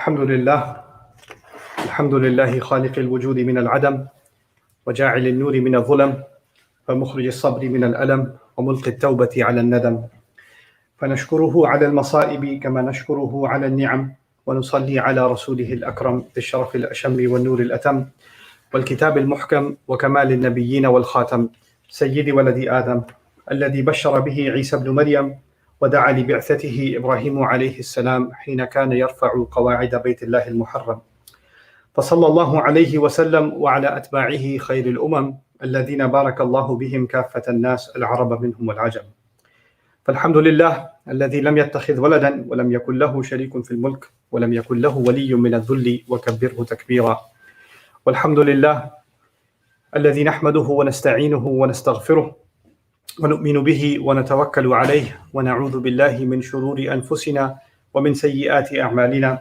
الحمد لله خالق الوجود من العدم وجاعل النور من الظلم ومخرج الصبر من الألم وملقي التوبة على الندم، فنشكره على المصائب كما نشكره على النعم، ونصلي على رسوله الأكرم بالشرف الأشم والنور الأتم والكتاب المحكم وكمال النبيين والخاتم، سيد ولد آدم الذي بشر به عيسى بن مريم ودعا لبعثته إبراهيم عليه السلام حين كان يرفع قواعد بيت الله المحرم. فصلى الله عليه وسلم وعلى أتباعه خير الأمم الذين بارك الله بهم كافة الناس العرب منهم والعجم. فالحمد لله الذي لم يتخذ ولدا ولم يكن له شريك في الملك ولم يكن له ولي من الذل وكبره تكبيرا. والحمد لله الذي نحمده ونستعينه ونستغفره ونؤمن به ونتوكل عليه ونعوذ بالله من شرور أنفسنا ومن سيئات أعمالنا،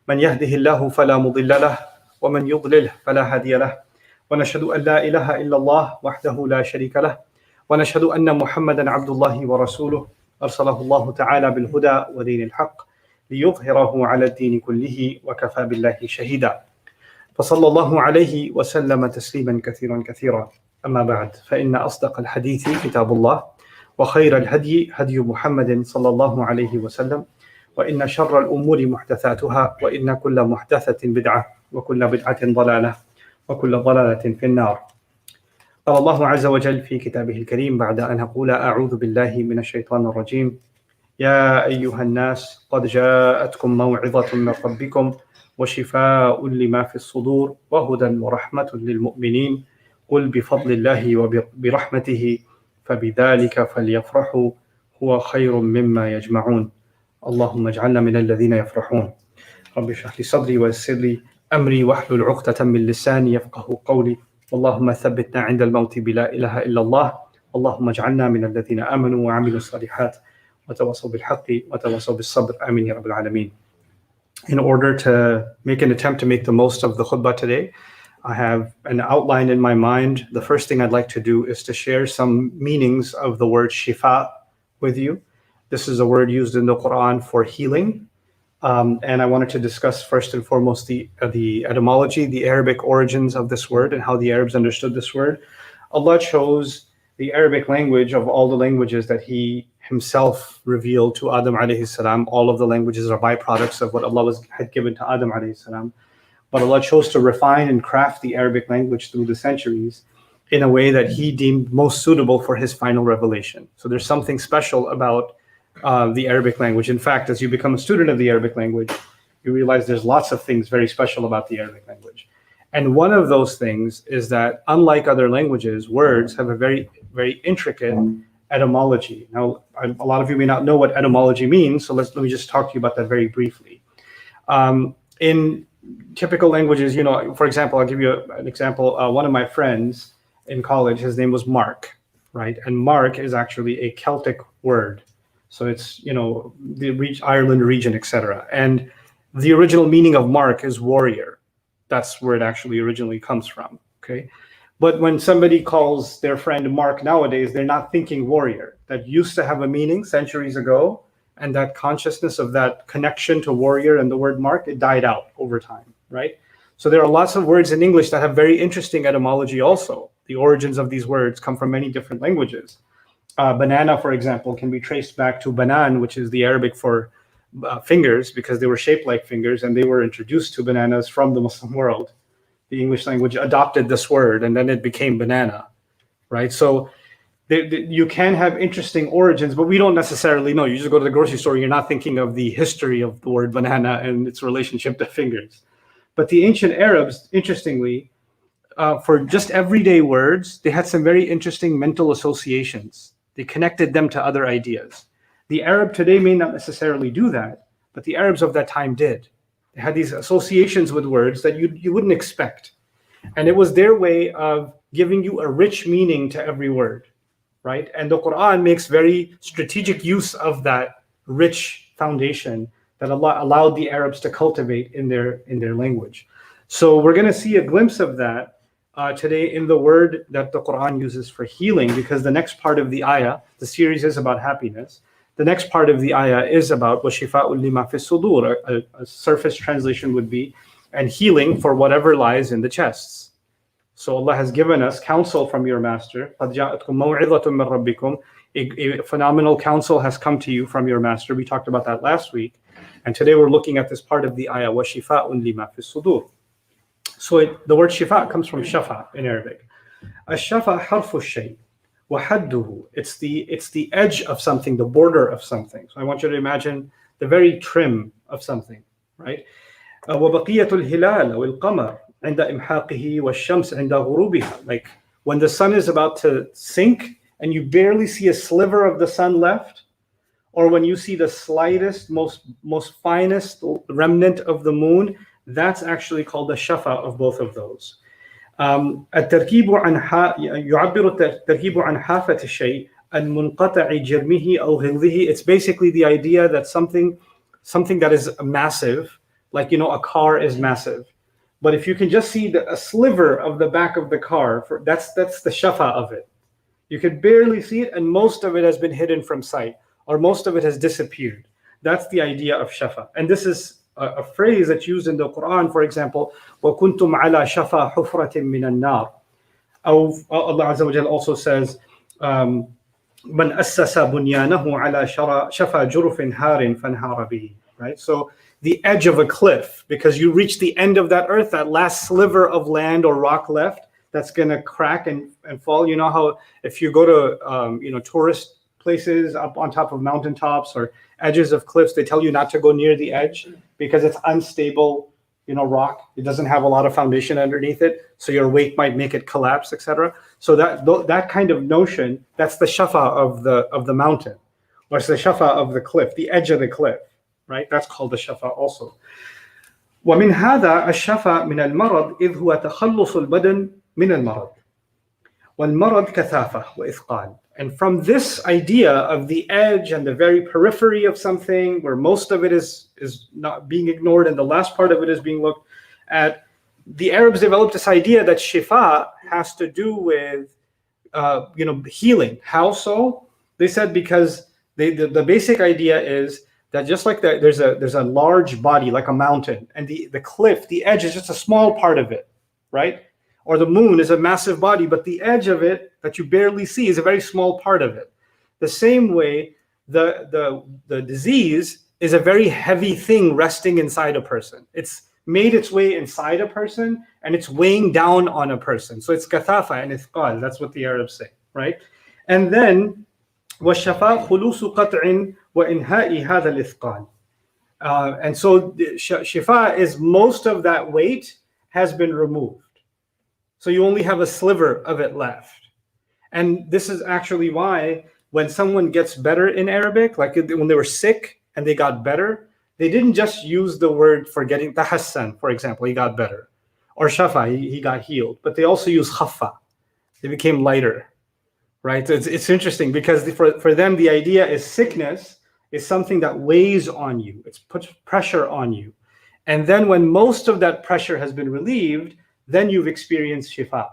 من يهده الله فلا مضل له ومن يضلل فلا هادي له، ونشهد أن لا إله إلا الله وحده لا شريك له، ونشهد أن محمدا عبد الله ورسوله أرسله الله تعالى بالهدى ودين الحق ليظهره على الدين كله وكفى بالله شهيدا. فصلى الله عليه وسلم تسليما كثيرا كثيرا. أما بعد، فإن أصدق الحديث كتاب الله، وخير الهدي هدي محمد صلى الله عليه وسلم، وإن شر الأمور محدثاتها، وإن كل محدثة بدعة، وكل بدعة ضلالة، وكل ضلالة في النار. قال الله عز وجل في كتابه الكريم بعد أن أقول أعوذ بالله من الشيطان الرجيم: يا أيها الناس قد جاءتكم موعظة من ربكم وشفاء لما في الصدور وهدى ورحمة للمؤمنين، قل بفضل الله وبرحمته فبذلك فليفرحوا هو خير مما يجمعون. اللهم اجعلنا من الذين يفرحون. رب اشرح لي صدري ويسر لي أمري واحلل عقدة من لساني يفقهوا قولي. اللهم ثبتنا عند الموت بلا إله إلا الله. اللهم اجعلنا من الذين آمنوا وعملوا الصالحات وتواصوا بالحق وتواصوا بالصبر. آمين يا رب العالمين. In order to make an attempt to make the most of the khutbah today, I have an outline in my mind. The first thing I'd like to do is to share some meanings of the word shifāء with you. This is a word used in the Quran for healing. And I wanted to discuss first and foremost the etymology, the Arabic origins of this word and how the Arabs understood this word. Allah chose the Arabic language of all the languages that He Himself revealed to Adam alayhi salam. All of the languages are byproducts of what Allah had given to Adam alayhi salam. But Allah chose to refine and craft the Arabic language through the centuries in a way that He deemed most suitable for His final revelation. So there's something special about the Arabic language. In fact, as you become a student of the Arabic language, you realize there's lots of things very special about the Arabic language. And one of those things is that, unlike other languages, words have a very, very intricate etymology. Now, a lot of you may not know what etymology means, so let me just talk to you about that very briefly. In typical languages, for example, I'll give you an example. One of my friends in college, his name was Mark, right? And Mark is actually a Celtic word. So it's, the Ireland region, etc. And the original meaning of Mark is warrior. That's where it actually originally comes from, okay? But when somebody calls their friend Mark nowadays, they're not thinking warrior. That used to have a meaning centuries ago, and that consciousness of that connection to warrior and the word Mark, it died out over time, right? So there are lots of words in English that have very interesting etymology also. The origins of these words come from many different languages. Banana, for example, can be traced back to banan, which is the Arabic for fingers, because they were shaped like fingers and they were introduced to bananas from the Muslim world. The English language adopted this word and then it became banana, right? So you can have interesting origins, but we don't necessarily know. You just go to the grocery store, you're not thinking of the history of the word banana and its relationship to fingers. But the ancient Arabs, interestingly, for just everyday words, they had some very interesting mental associations. They connected them to other ideas. The Arab today may not necessarily do that, but the Arabs of that time did. They had these associations with words that you wouldn't expect. And it was their way of giving you a rich meaning to every word, right? And the Quran makes very strategic use of that rich foundation that Allah allowed the Arabs to cultivate in their language. So we're going to see a glimpse of that today in the word that the Quran uses for healing, because the next part of the ayah, the series is about happiness. the next part of the ayah is about وَشِفَاءٌ لِمَا فِي الصُّدُورِ. A surface translation would be, and healing for whatever lies in the chests. So Allah has given us counsel from your master. قَدْ جَاءَتْكُمْ مَوْعِظَةٌ مِّن رَبِّكُمْ. A phenomenal counsel has come to you from your master. We talked about that last week. And today we're looking at this part of the ayah, وَشِفَاءٌ لِمَا فِي الصُّدُورِ. So the word shifa comes from shafa in Arabic. الشفا حرف الشيء وحده. It's the edge of something, the border of something. So I want you to imagine the very trim of something, right? وبقية الهلال أو القمر عند إمحاقه والشمس عند غروبها. Like when the sun is about to sink and you barely see a sliver of the sun left, or when you see the slightest, most finest remnant of the moon, that's actually called the shafa of both of those. التركيب عن يعبر التركيب عن حافة الشيء المنقطع جرمه أو غلظه. It's basically the idea that something that is massive, like a car is massive, but if you can just see a sliver of the back of the car, that's the shafa of it. You can barely see it, and most of it has been hidden from sight, or most of it has disappeared. That's the idea of shafa. And this is a phrase that's used in the Quran, for example, وَكُنْتُمْ عَلَى شَفَا حُفْرَةٍ مِّنَ النَّارِ. Allah Azza wa Jalla also says, مَنْ أَسَّسَ بُنْيَانَهُ عَلَى شَفَا جُرُفٍ هَارٍ فَانْهَارَ بِهِ. Right? So the edge of a cliff, because you reach the end of that earth, that last sliver of land or rock left, that's going to crack and fall. You know how if you go to tourist places up on top of mountaintops or edges of cliffs, they tell you not to go near the edge because it's unstable, rock. It doesn't have a lot of foundation underneath it, so your weight might make it collapse, etc. So that kind of notion, that's the shafa of the mountain, or it's the shafa of the cliff, the edge of the cliff, right? That's called the shafa also. ومن هذا الشفا من المرض إذ هو تخلص البدن من المرض والمرض كثافة وإثقال. And from this idea of the edge and the very periphery of something, where most of it is not being ignored and the last part of it is being looked at, the Arabs developed this idea that shifa has to do with healing. How so? They said because the basic idea is that just like there's a large body like a mountain, and the cliff, the edge is just a small part of it, right? Or the moon is a massive body, but the edge of it that you barely see is a very small part of it. The same way, the disease is a very heavy thing resting inside a person. It's made its way inside a person, and it's weighing down on a person. So it's kathafa and ithqal. That's what the Arabs say, right? And then, وَالشَّفَاء خُلُوصُ قَطْعٍ وَإِنْهَاءِ هَذَا الْإِثْقَالِ. And so shifa is most of that weight has been removed. So you only have a sliver of it left. And this is actually why when someone gets better in Arabic, like when they were sick and they got better, they didn't just use the word for getting tahassan, for example, he got better, or shafa, he got healed, but they also use khaffa, they became lighter, right? It's interesting because for them, the idea is sickness is something that weighs on you. It puts pressure on you. And then when most of that pressure has been relieved, then you've experienced shifa.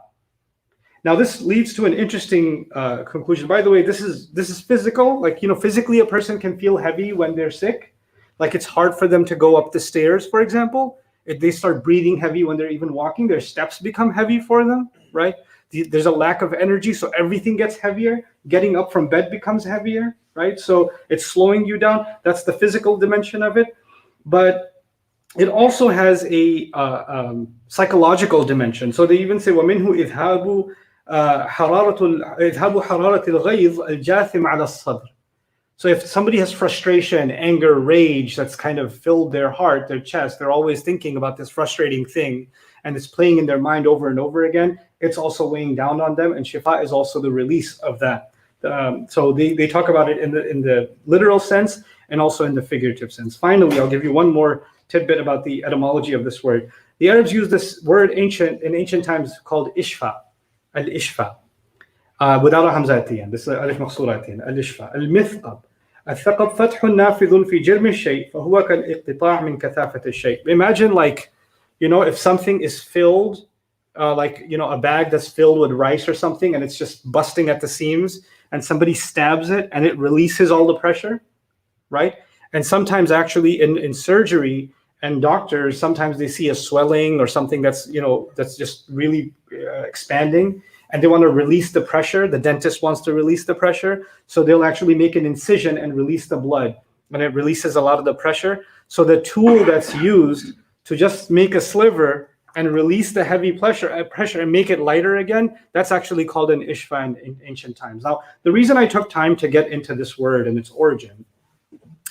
Now this leads to an interesting conclusion. By the way, this is physical. Like, physically a person can feel heavy when they're sick. Like it's hard for them to go up the stairs, for example. If they start breathing heavy when they're even walking, their steps become heavy for them, right? There's a lack of energy, so everything gets heavier. Getting up from bed becomes heavier, right? So it's slowing you down. That's the physical dimension of it. But it also has a psychological dimension. So they even say, وَمِنْهُ إِذْهَابُ حَرَارَةِ الْغَيْظِ الْجَاثِمِ عَلَى الصَّدْرِ. So if somebody has frustration, anger, rage that's kind of filled their heart, their chest, they're always thinking about this frustrating thing, and it's playing in their mind over and over again, it's also weighing down on them, and shifa is also the release of that. So they talk about it in the literal sense and also in the figurative sense. Finally, I'll give you one more tidbit about the etymology of this word. The Arabs use this word in ancient times called ishfa, al-ishfa, without a hamza at the end. This is alif maqsura at the end, al-ishfa, al-mithqab. الثقب فتح نافذ في جرم الشيء فهو كالاقتطاع من كثافة الشيء. Imagine if something is filled, a bag that's filled with rice or something, and it's just busting at the seams, and somebody stabs it and it releases all the pressure, right? And sometimes actually in surgery and doctors, sometimes they see a swelling or something that's, that's just really expanding, and they want to release the pressure. The dentist wants to release the pressure. So they'll actually make an incision and release the blood, and it releases a lot of the pressure. So the tool that's used to just make a sliver and release the heavy pressure and make it lighter again, that's actually called an ishfa in ancient times. Now, the reason I took time to get into this word and its origin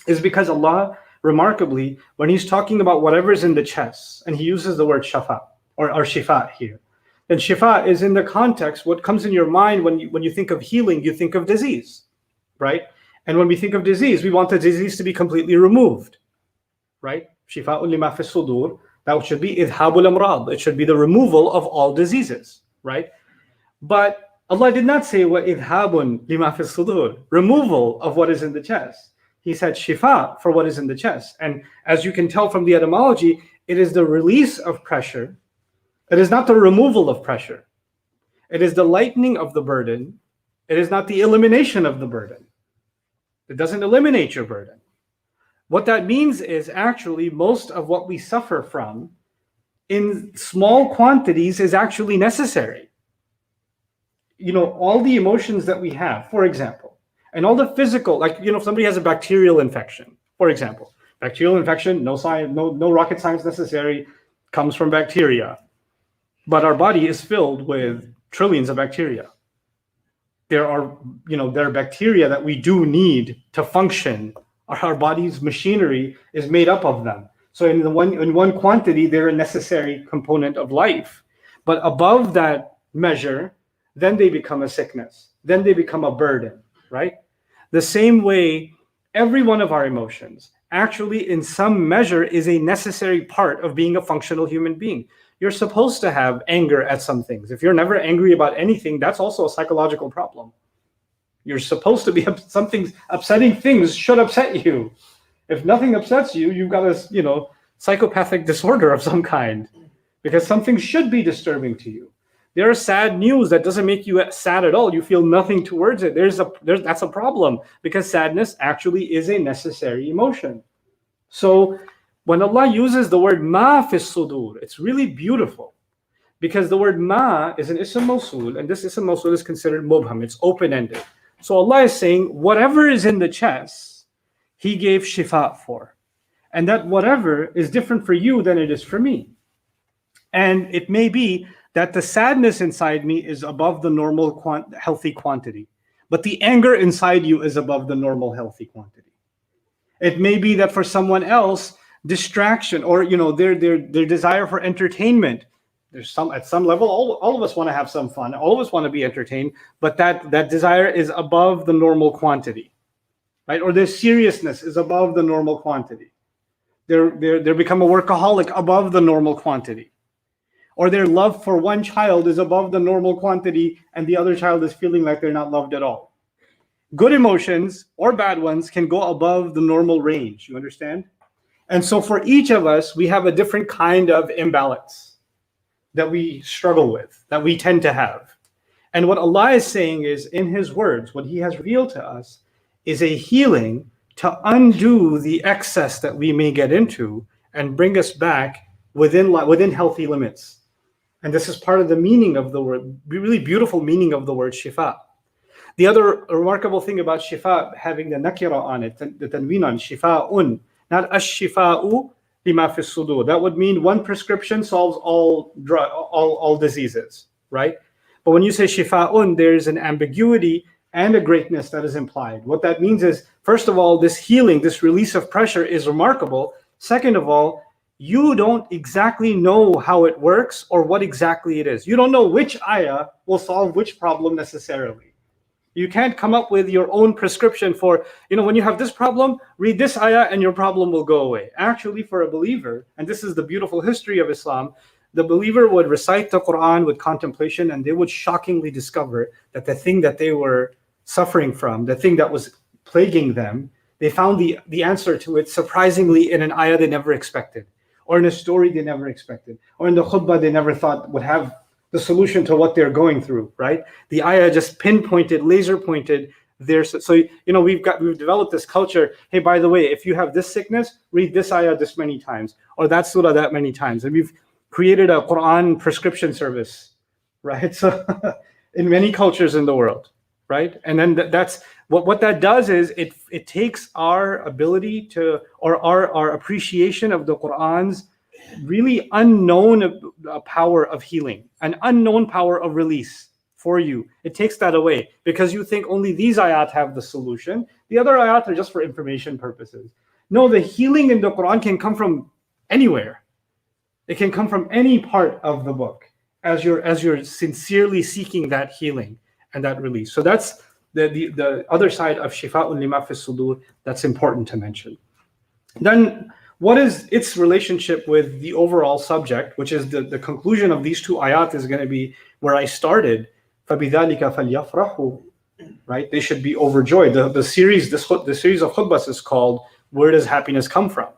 is because Allah, remarkably, when he's talking about whatever's in the chest, and he uses the word shafa or shifa here, then shifa is in the context, what comes in your mind when you think of healing, you think of disease, right? And when we think of disease, we want the disease to be completely removed, right? Shifa'un lima fi sudur, that should be idhabul amrad. It should be the removal of all diseases, right? But Allah did not say wa idhabun lima fi sudur, removal of what is in the chest. He said shifa for what is in the chest. And as you can tell from the etymology, it is the release of pressure. It is not the removal of pressure. It is the lightening of the burden. It is not the elimination of the burden. It doesn't eliminate your burden. What that means is actually most of what we suffer from in small quantities is actually necessary. All the emotions that we have, for example, and all the physical, like, if somebody has a bacterial infection, for example, bacterial infection, no rocket science necessary, comes from bacteria. But our body is filled with trillions of bacteria. There are bacteria that we do need to function. Our body's machinery is made up of them. So in one quantity, they're a necessary component of life. But above that measure, then they become a sickness. Then they become a burden, right? The same way, every one of our emotions actually in some measure is a necessary part of being a functional human being. You're supposed to have anger at some things. If you're never angry about anything, that's also a psychological problem. You're supposed to be, upsetting things should upset you. If nothing upsets you, you've got a, psychopathic disorder of some kind, because something should be disturbing to you. There are sad news that doesn't make you sad at all. You feel nothing towards it. That's a problem, because sadness actually is a necessary emotion. So when Allah uses the word ma fi sudur, it's really beautiful, because the word ma is an ism mawsul, and this ism mawsul is considered mubham. It's open-ended. So Allah is saying whatever is in the chest, He gave shifa for. And that whatever is different for you than it is for me. And it may be that the sadness inside me is above the normal healthy quantity, but the anger inside you is above the normal healthy quantity. It may be that for someone else, distraction or their desire for entertainment, there's at some level, all of us want to have some fun, all of us want to be entertained, but that desire is above the normal quantity, right? Or their seriousness is above the normal quantity. They become a workaholic above the normal quantity. Or their love for one child is above the normal quantity and the other child is feeling like they're not loved at all. Good emotions or bad ones can go above the normal range, you understand? And so for each of us, we have a different kind of imbalance that we struggle with, that we tend to have. And what Allah is saying is, in His words, what He has revealed to us is a healing to undo the excess that we may get into and bring us back within healthy limits. And this is part of the meaning of the word, really beautiful meaning of the word shifa. The other remarkable thing about shifa having the nakira on it, the tanween on shifa'un, not ash-shifa'u lima fi sudur. That would mean one prescription solves all diseases, right? But when you say shifa'un, there's an ambiguity and a greatness that is implied. What that means is, first of all, this healing, this release of pressure is remarkable. Second of all, you don't exactly know how it works or what exactly it is. You don't know which ayah will solve which problem necessarily. You can't come up with your own prescription for, when you have this problem, read this ayah and your problem will go away. Actually, for a believer, and this is the beautiful history of Islam, the believer would recite the Quran with contemplation and they would shockingly discover that the thing that they were suffering from, the thing that was plaguing them, they found the answer to it surprisingly in an ayah they never expected, or in a story they never expected, or in the khutbah they never thought would have the solution to what they're going through, right? The ayah just pinpointed, laser pointed So we've developed this culture. Hey, by the way, if you have this sickness, read this ayah this many times, or that surah that many times. And we've created a Quran prescription service, right? So in many cultures in the world, right? And then that's what that does is it takes our ability to, or our appreciation of the Quran's really unknown power of healing, an unknown power of release for you. It takes that away because you think only these ayat have the solution. The other ayat are just for information purposes. No, the healing in the Quran can come from anywhere. It can come from any part of the book as you're sincerely seeking that healing and that release. So that's the other side of shifa'un lima fi sudur that's important to mention. Then what is its relationship with the overall subject, which is the conclusion of these two ayat is going to be where I started. فَبِذَلِكَ فَلْيَفْرَحُوا, right? They should be overjoyed. The series of khutbahs is called Where Does Happiness Come From?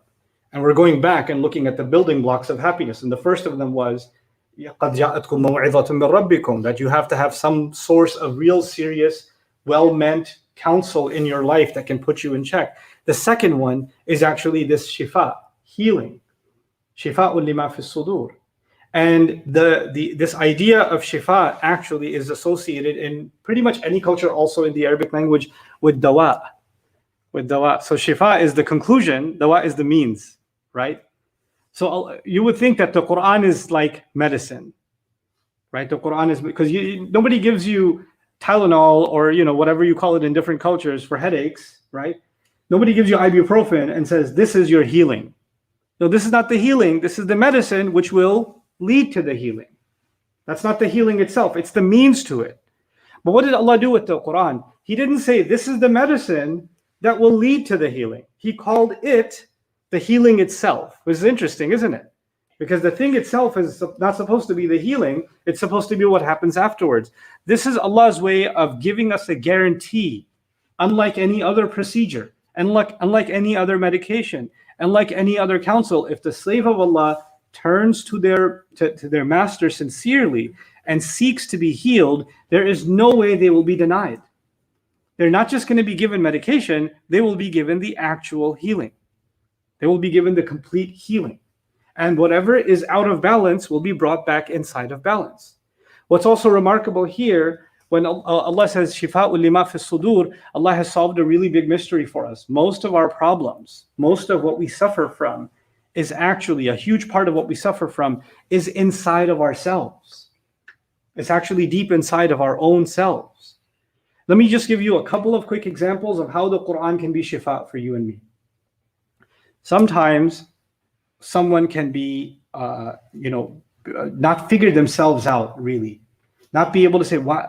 And we're going back and looking at the building blocks of happiness. And the first of them was قَدْ جَاءَتْكُم مَوْعِظَةٌ مِّن رَبِّكُم, that you have to have some source of real serious, well-meant counsel in your life that can put you in check. The second one is actually this shifa, healing. Shifa'un lima fi sudur. And this idea of shifa actually is associated in pretty much any culture, also in the Arabic language, with dawa. So shifa is the conclusion, dawa is the means, right? So you would think that the Quran is like medicine, right? The Quran is, because nobody gives you Tylenol or whatever you call it in different cultures for headaches, right? Nobody gives you ibuprofen and says this is your healing. No, this is not the healing. This is the medicine which will lead to the healing. That's not the healing itself. It's the means to it. But what did Allah do with the Quran? He didn't say this is the medicine that will lead to the healing. He called it the healing itself, which is interesting, isn't it? Because the thing itself is not supposed to be the healing. It's supposed to be what happens afterwards. This is Allah's way of giving us a guarantee, unlike any other procedure, unlike any other medication, unlike any other counsel. If the slave of Allah turns to their master sincerely and seeks to be healed, there is no way they will be denied. They're not just going to be given medication, they will be given the actual healing. They will be given the complete healing. And whatever is out of balance will be brought back inside of balance. What's also remarkable here, when Allah says shifa'un lima fi sudur, Allah has solved a really big mystery for us. Most of our problems, most of what we suffer from, is actually a huge part of what we suffer from is inside of ourselves. It's actually deep inside of our own selves. Let me just give you a couple of quick examples of how the Quran can be shifa for you and me. Sometimes someone can be, not figure themselves out really, not be able to say, why,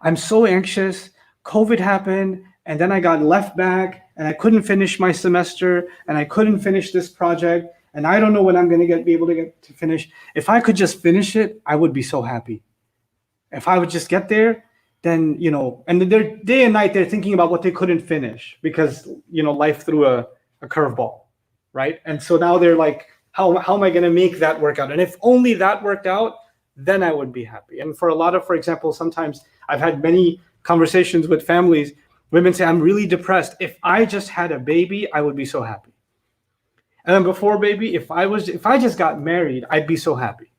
I'm so anxious, COVID happened, and then I got left back, and I couldn't finish my semester, and I couldn't finish this project, and I don't know when I'm going to be able to get to finish. If I could just finish it, I would be so happy. If I would just get there, then, and they're day and night, they're thinking about what they couldn't finish because, life threw a curveball, right? And so now they're like, how am I going to make that work out? And if only that worked out, then I would be happy. And for example, sometimes I've had many conversations with families. Women say, I'm really depressed. If I just had a baby, I would be so happy. And then before baby, if I just got married, I'd be so happy.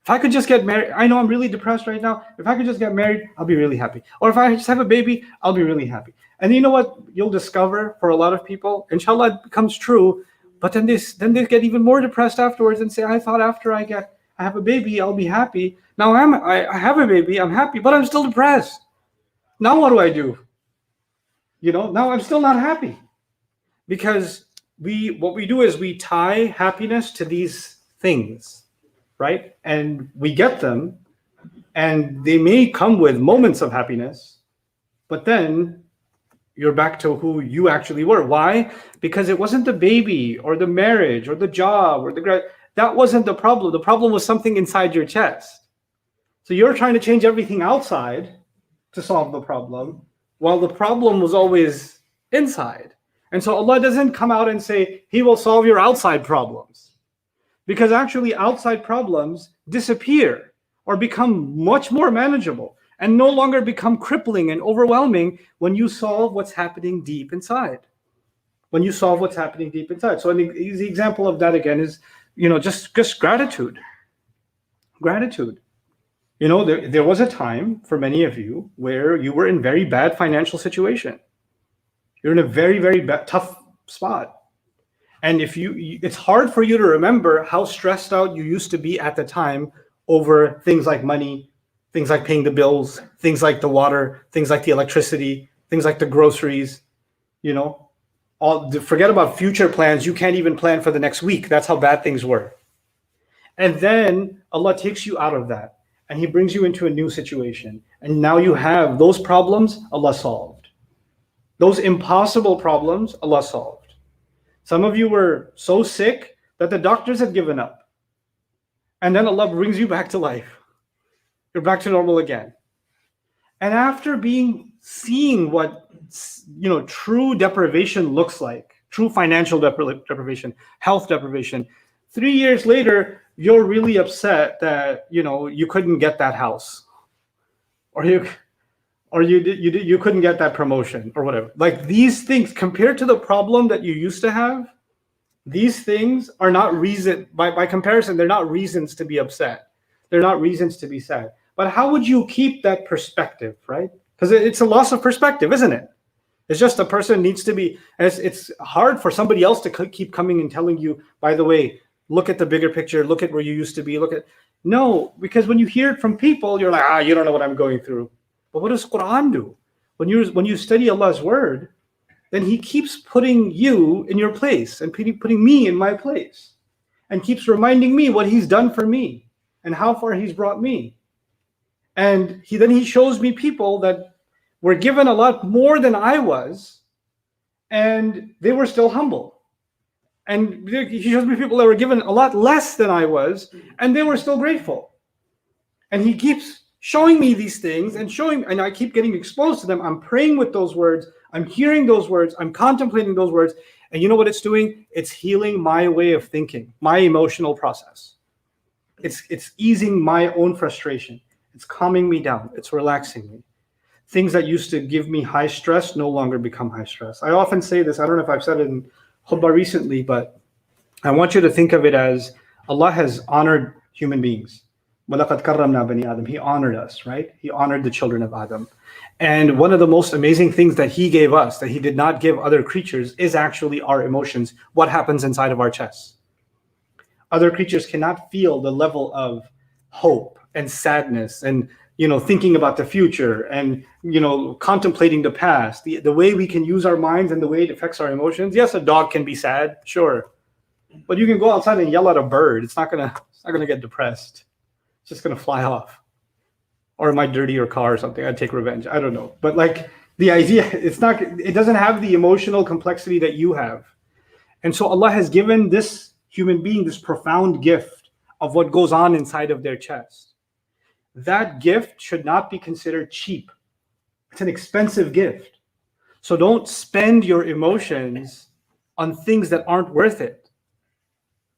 If I could just get married, I know I'm really depressed right now. If I could just get married, I'll be really happy. Or if I just have a baby, I'll be really happy. And you know what you'll discover for a lot of people? Inshallah, it becomes true. But then they get even more depressed afterwards and say, I thought after I have a baby, I'll be happy. Now I have a baby, I'm happy, but I'm still depressed. Now what do I do? Now I'm still not happy. Because what we do is we tie happiness to these things, right? And we get them, and they may come with moments of happiness, but then you're back to who you actually were. Why? Because it wasn't the baby or the marriage or the job or that wasn't the problem. The problem was something inside your chest. So you're trying to change everything outside to solve the problem, while the problem was always inside. And so Allah doesn't come out and say, He will solve your outside problems. Because actually outside problems disappear or become much more manageable. and no longer become crippling and overwhelming when you solve what's happening deep inside. When you solve what's happening deep inside. So an easy example of that again is, just gratitude. Gratitude. There was a time for many of you where you were in very bad financial situation. You're in a very, very tough spot. And it's hard for you to remember how stressed out you used to be at the time over things like money, things like paying the bills, things like the water, things like the electricity, things like the groceries, forget about future plans. You can't even plan for the next week. That's how bad things were. And then Allah takes you out of that and He brings you into a new situation. And now you have those problems, Allah solved. Those impossible problems, Allah solved. Some of you were so sick that the doctors had given up. And then Allah brings you back to life. You're back to normal again. And after seeing what true deprivation looks like, true financial deprivation, health deprivation, 3 years later, you're really upset that you couldn't get that house, or you couldn't get that promotion or whatever. Like these things, compared to the problem that you used to have, these things are not reason, by comparison, they're not reasons to be upset. They're not reasons to be sad. But how would you keep that perspective, right? Because it's a loss of perspective, isn't it? It's just a person needs to be, it's hard for somebody else to keep coming and telling you, by the way, look at the bigger picture, look at where you used to be, no, because when you hear it from people, you're like, you don't know what I'm going through. But what does Quran do? When you study Allah's word, then He keeps putting you in your place and putting me in my place, and keeps reminding me what He's done for me and how far He's brought me. And He shows me people that were given a lot more than I was, and they were still humble. And He shows me people that were given a lot less than I was, and they were still grateful. And He keeps showing me these things and I keep getting exposed to them. I'm praying with those words. I'm hearing those words. I'm contemplating those words. And you know what it's doing? It's healing my way of thinking, my emotional process. It's easing my own frustration. It's calming me down. It's relaxing me. Things that used to give me high stress no longer become high stress. I often say this, I don't know if I've said it in Khutbah recently, but I want you to think of it as Allah has honored human beings. وَلَقَدْ كَرَّمْنَا بَنِي آدَمَ. He honored us, right? He honored the children of Adam. And one of the most amazing things that He gave us, that He did not give other creatures, is actually our emotions, what happens inside of our chests. Other creatures cannot feel the level of hope and sadness and thinking about the future and contemplating the past, the way we can use our minds and the way it affects our emotions. Yes, a dog can be sad, sure, but you can go outside and yell at a bird. It's not gonna get depressed. It's just gonna fly off. Or it might dirty your car or something. I'd take revenge. I don't know, but the idea, it doesn't have the emotional complexity that you have. And so Allah has given this human being this profound gift of what goes on inside of their chest. That gift should not be considered cheap. It's an expensive gift. So don't spend your emotions on things that aren't worth it.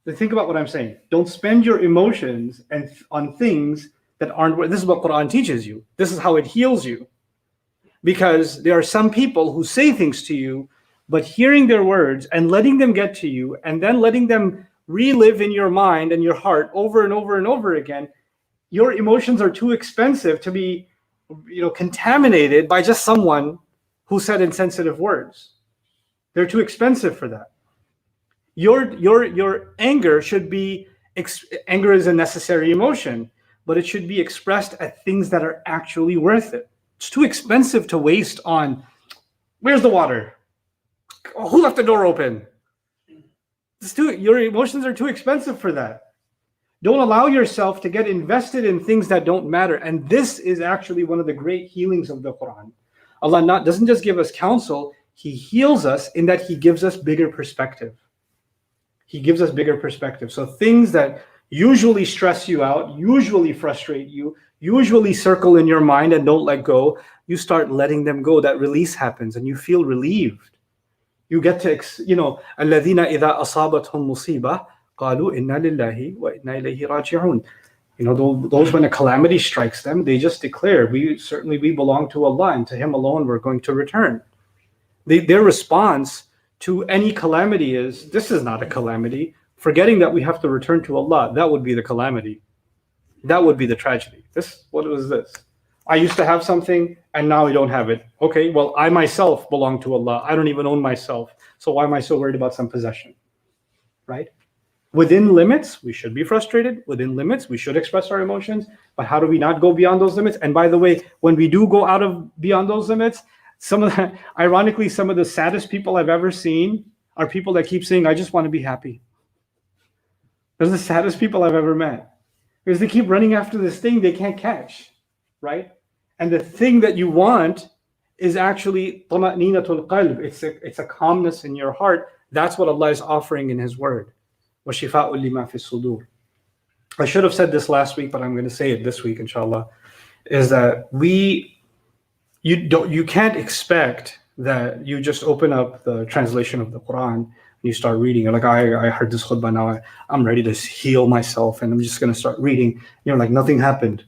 So think about what I'm saying. Don't spend your emotions on things that aren't worth it. This is what Quran teaches you. This is how it heals you. Because there are some people who say things to you, but hearing their words and letting them get to you and then letting them relive in your mind and your heart over and over and over again, your emotions are too expensive to be, contaminated by just someone who said insensitive words. They're too expensive for that. Your anger should be, anger is a necessary emotion, but it should be expressed at things that are actually worth it. It's too expensive to waste on, where's the water? Oh, who left the door open? Your emotions are too expensive for that. Don't allow yourself to get invested in things that don't matter. And this is actually one of the great healings of the Quran. Allah doesn't just give us counsel, He heals us in that He gives us bigger perspective. He gives us bigger perspective. So things that usually stress you out, usually frustrate you, usually circle in your mind and don't let go, you start letting them go. That release happens and you feel relieved. You get to, الَّذِينَ إِذَا أَصَابَتْهُمْ مُصِيبَةٌ قَالُوا إِنَّا لِلَّهِ وَإِنَّا إِلَيْهِ رَاجِعُونَ. Those when a calamity strikes them, they just declare, we belong to Allah, and to Him alone we're going to return. Their response to any calamity is, this is not a calamity. Forgetting that we have to return to Allah, that would be the calamity. That would be the tragedy. What was this? I used to have something and now I don't have it. Okay, well, I myself belong to Allah. I don't even own myself. So why am I so worried about some possession? Right? Within limits, we should be frustrated. Within limits, we should express our emotions. But how do we not go beyond those limits? And by the way, when we do go beyond those limits, ironically, some of the saddest people I've ever seen are people that keep saying, I just want to be happy. Those are the saddest people I've ever met. Because they keep running after this thing they can't catch, right? And the thing that you want is actually طمأنينة القلب. It's a calmness in your heart. That's what Allah is offering in His word. وَشِفَاء لِمَا فِي الصُّدُورِ. I should have said this last week, but I'm going to say it this week, inshallah, is that you can't expect that you just open up the translation of the Quran and you start reading. You're like, I heard this khutbah, now I'm ready to heal myself and I'm just going to start reading. You're like, nothing happened.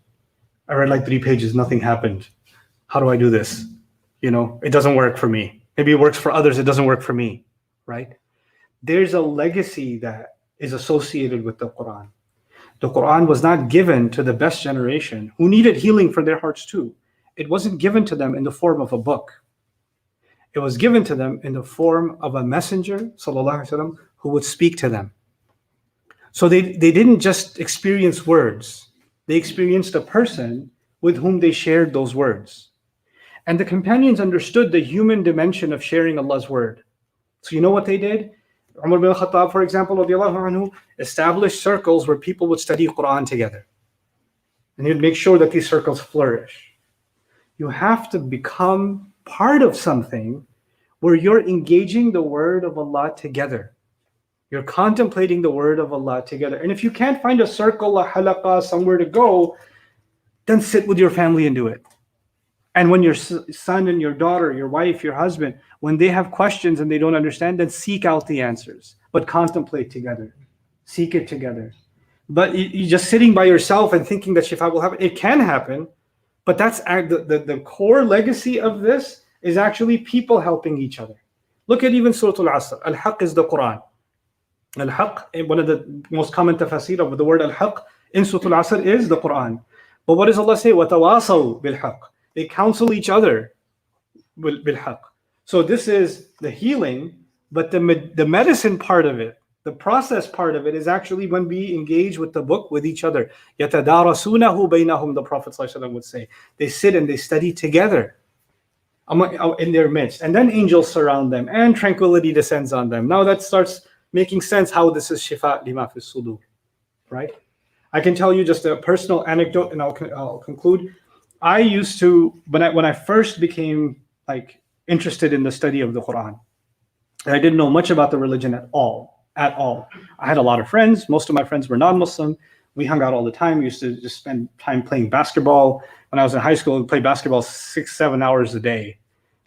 I read like 3 pages, nothing happened. How do I do this? It doesn't work for me. Maybe it works for others, it doesn't work for me, right? There's a legacy that is associated with the Quran. The Quran was not given to the best generation who needed healing for their hearts too. It wasn't given to them in the form of a book. It was given to them in the form of a messenger, sallallahu alaihi wasallam, who would speak to them. So they didn't just experience words. They experienced a person with whom they shared those words. And the companions understood the human dimension of sharing Allah's word. So you know what they did? Umar bin Khattab, for example, radiallahu anhu, established circles where people would study Quran together. And he would make sure that these circles flourish. You have to become part of something where you're engaging the word of Allah together. You're contemplating the word of Allah together. And if you can't find a circle, a halaqah, somewhere to go, then sit with your family and do it. And when your son and your daughter, your wife, your husband, when they have questions and they don't understand, then seek out the answers, but contemplate together. Seek it together. But you just sitting by yourself and thinking that shifa will happen, it can happen, but that's the core legacy of this is actually people helping each other. Look at even Surah Al-Asr. Al-Haq is the Quran. Al-Haq, one of the most common tafasir of the word Al-Haq in Surah Al-Asr is the Quran. But what does Allah say? وَتَوَاصَوْا بِالْحَقِّ. They counsel each other bil-haq. So this is the healing, but the medicine part of it, the process part of it is actually when we engage with the book with each other. يَتَدَارَسُونَهُ بَيْنَهُم, the Prophet ﷺ would say. They sit and they study together in their midst. And then angels surround them and tranquility descends on them. Now that starts making sense how this is shifa lima fi sudur, right? I can tell you just a personal anecdote and I'll conclude. I used to, when I first became interested in the study of the Quran, and I didn't know much about the religion at all. I had a lot of friends. Most of my friends were non-Muslim. We hung out all the time. We used to just spend time playing basketball. When I was in high school, we played basketball 6-7 hours a day.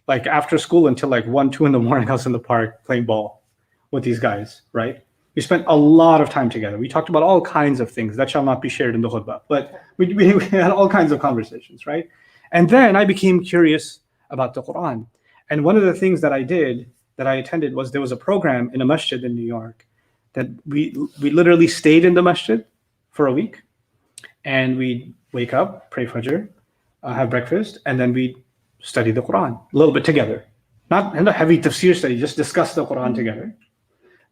Like after school until 1, 2 in the morning, I was in the park playing ball with these guys, right? We spent a lot of time together. We talked about all kinds of things that shall not be shared in the khutbah, but we had all kinds of conversations, right? And then I became curious about the Quran. And one of the things that I attended was there was a program in a masjid in New York that we literally stayed in the masjid for a week. And we'd wake up, pray Fajr, have breakfast, and then we'd study the Quran a little bit together. Not a heavy tafsir study, just discuss the Quran together.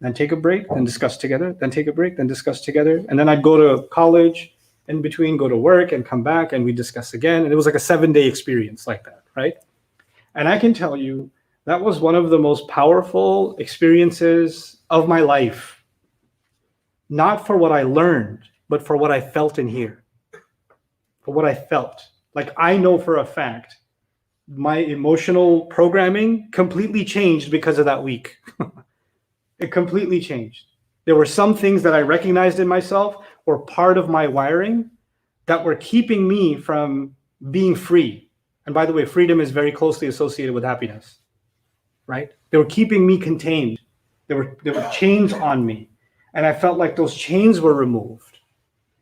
Then take a break, then discuss together, then take a break, then discuss together. And then I'd go to college, in between go to work and come back and we discuss again. And it was like a 7-day experience like that, right? And I can tell you, that was one of the most powerful experiences of my life. Not for what I learned, but for what I felt in here. For what I felt. Like I know for a fact, my emotional programming completely changed because of that week. It completely changed. There were some things that I recognized in myself were part of my wiring that were keeping me from being free. And by the way, freedom is very closely associated with happiness, right? They were keeping me contained. There were chains on me. And I felt like those chains were removed.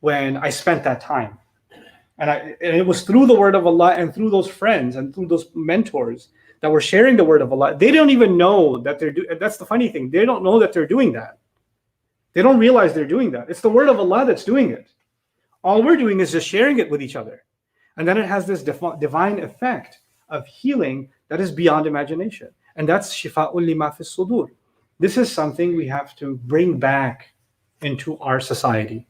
when I spent that time. And it was through the word of Allah and through those friends and through those mentors that were sharing the word of Allah. They don't even know that that's the funny thing. They don't know that they're doing that. They don't realize they're doing that. It's the word of Allah that's doing it. All we're doing is just sharing it with each other. And then it has this divine effect of healing that is beyond imagination. And that's shifa'un lima fis sudur. This is something we have to bring back into our society.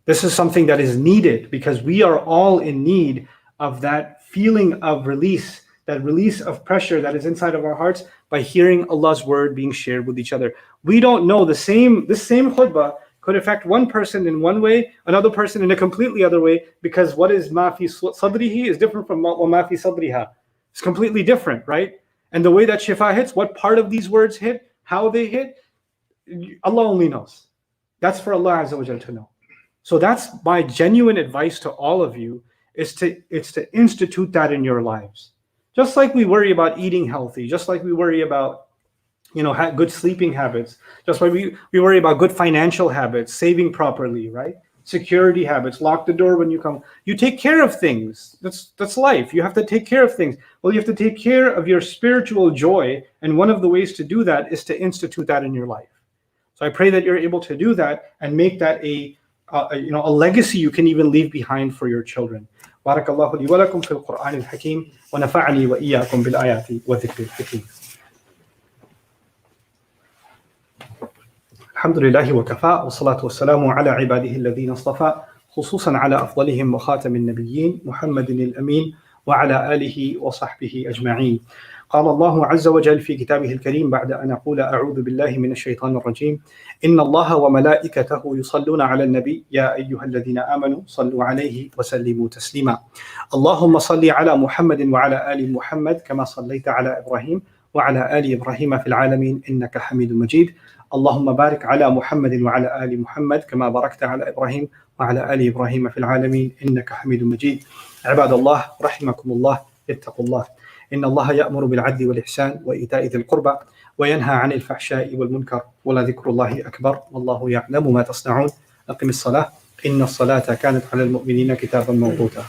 This is something that is needed because we are all in need of that feeling of release, that release of pressure that is inside of our hearts by hearing Allah's word being shared with each other. We don't know this same khutbah could affect one person in one way, another person in a completely other way, because what is ma fi sadrihi is different from ma fi sadriha. It's completely different, right? And the way that shifa hits, what part of these words hit, how they hit, Allah only knows. That's for Allah Azza wa Jal to know. So that's my genuine advice to all of you, is to institute that in your lives. Just like we worry about eating healthy, just like we worry about good sleeping habits, just like we worry about good financial habits, saving properly, right? Security habits, lock the door when you come. You take care of things. That's life. You have to take care of things. Well, you have to take care of your spiritual joy, and one of the ways to do that is to institute that in your life. So I pray that you're able to do that and make that a legacy you can even leave behind for your children. بارك الله لي ولكم في القرآن الحكيم ونفعني وإياكم بالآيات والذكر الحكيم. الحمد لله وكفى والصلاة والسلام على عباده الذين اصطفى خصوصا على أفضلهم وخاتم النبيين محمد الأمين وعلى آله وصحبه أجمعين. قال الله عز وجل في كتابه الكريم بعد أن أقول أعوذ بالله من الشيطان الرجيم إن الله وملائكته يصلون على النبي يا أيها الذين آمنوا صلوا عليه وسلموا تسليما. اللهم صل على محمد وعلى آل محمد كما صليت على إبراهيم وعلى آل إبراهيم في العالمين إنك حميد مجيد. اللهم بارك على محمد وعلى آل محمد كما باركت على إبراهيم وعلى آل إبراهيم في العالمين إنك حميد مجيد. عباد الله رحمكم الله، اتقوا الله. إن الله يأمر بالعدل والإحسان وإيتاء ذي القربى وينهى عن الفحشاء والمنكر ولذكر الله أكبر والله يعلم ما تصنعون. أقم الصلاة إن الصلاة كانت على المؤمنين كتابا موقوتا.